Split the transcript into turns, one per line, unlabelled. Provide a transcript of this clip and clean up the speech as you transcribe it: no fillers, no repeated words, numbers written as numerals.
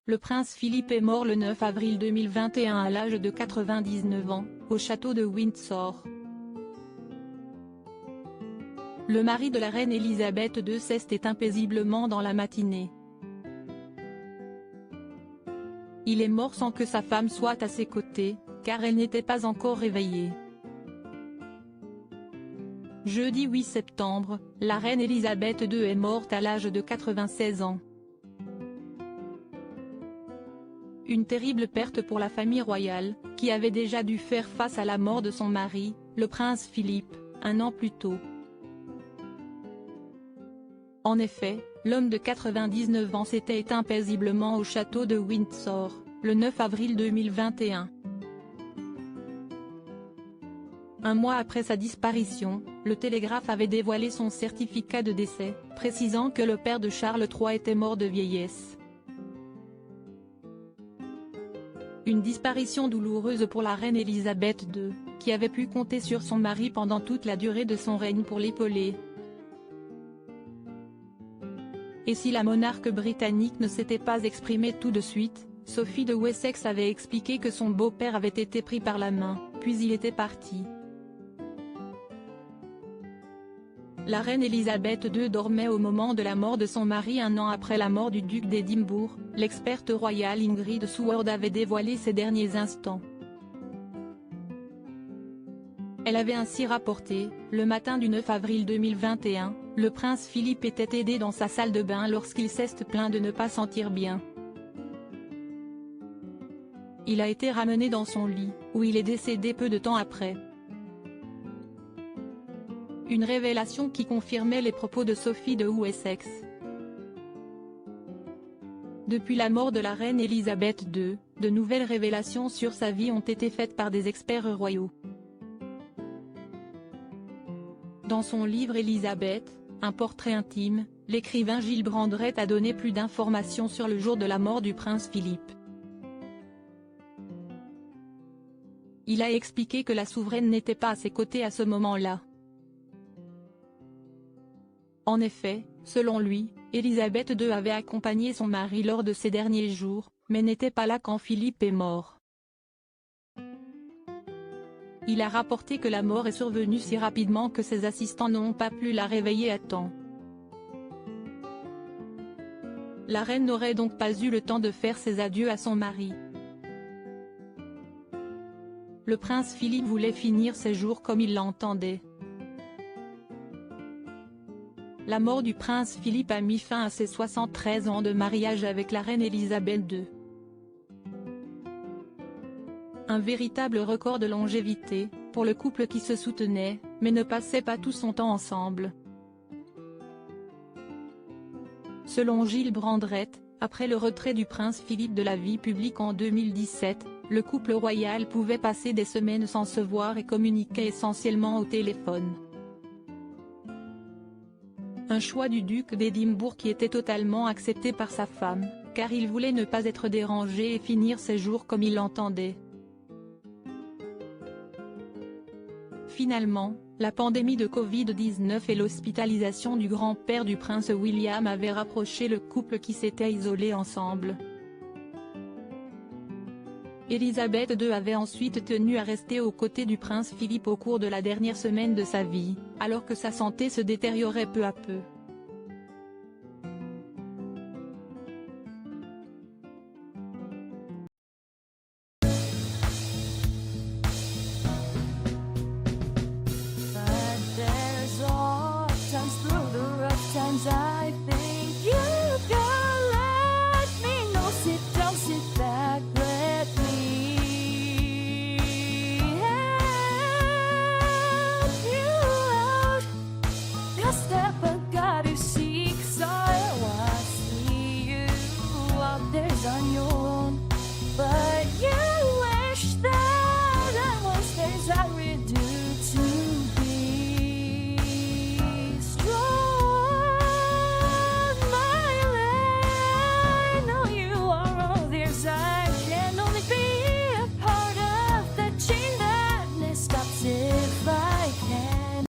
Le prince Philippe est mort le 9 avril 2021 à l'âge de 99 ans, au château de Windsor. Le mari de la reine Elisabeth II s'est éteint paisiblement dans la matinée. Il est mort sans que sa femme soit à ses côtés, car elle n'était pas encore réveillée. Jeudi 8 septembre, la reine Elisabeth II est morte à l'âge de 96 ans. Une terrible perte pour la famille royale, qui avait déjà dû faire face à la mort de son mari, le prince Philippe, un an plus tôt. En effet, l'homme de 99 ans s'était éteint paisiblement au château de Windsor, le 9 avril 2021. Un mois après sa disparition, le Télégraphe avait dévoilé son certificat de décès, précisant que le père de Charles III était mort de vieillesse. Une disparition douloureuse pour la reine Elisabeth II, qui avait pu compter sur son mari pendant toute la durée de son règne pour l'épauler. Et si la monarque britannique ne s'était pas exprimée tout de suite, Sophie de Wessex avait expliqué que son beau-père avait été pris par la main, puis il était parti. La reine Elisabeth II dormait au moment de la mort de son mari un an après la mort du duc d'Édimbourg, l'experte royale Ingrid Seward avait dévoilé ces derniers instants. Elle avait ainsi rapporté, le matin du 9 avril 2021, le prince Philippe était aidé dans sa salle de bain lorsqu'il s'est plaint de ne pas sentir bien. Il a été ramené dans son lit, où il est décédé peu de temps après. Une révélation qui confirmait les propos de Sophie de Wessex. Depuis la mort de la reine Elisabeth II, de nouvelles révélations sur sa vie ont été faites par des experts royaux. Dans son livre Elisabeth, un portrait intime, l'écrivain Gilles Brandrett a donné plus d'informations sur le jour de la mort du prince Philippe. Il a expliqué que la souveraine n'était pas à ses côtés à ce moment-là. En effet, selon lui, Elisabeth II avait accompagné son mari lors de ces derniers jours, mais n'était pas là quand Philippe est mort. Il a rapporté que la mort est survenue si rapidement que ses assistants n'ont pas pu la réveiller à temps. La reine n'aurait donc pas eu le temps de faire ses adieux à son mari. Le prince Philippe voulait finir ses jours comme il l'entendait. La mort du prince Philippe a mis fin à ses 73 ans de mariage avec la reine Elisabeth II. Un véritable record de longévité, pour le couple qui se soutenait, mais ne passait pas tout son temps ensemble. Selon Gilles Brandrett, après le retrait du prince Philippe de la vie publique en 2017, le couple royal pouvait passer des semaines sans se voir et communiquer essentiellement au téléphone. Un choix du duc d'Édimbourg qui était totalement accepté par sa femme, car il voulait ne pas être dérangé et finir ses jours comme il l'entendait. Finalement, la pandémie de Covid-19 et l'hospitalisation du grand-père du prince William avaient rapproché le couple qui s'était isolé ensemble. Elisabeth II avait ensuite tenu à rester aux côtés du prince Philippe au cours de la dernière semaine de sa vie, alors que sa santé se détériorait peu à peu.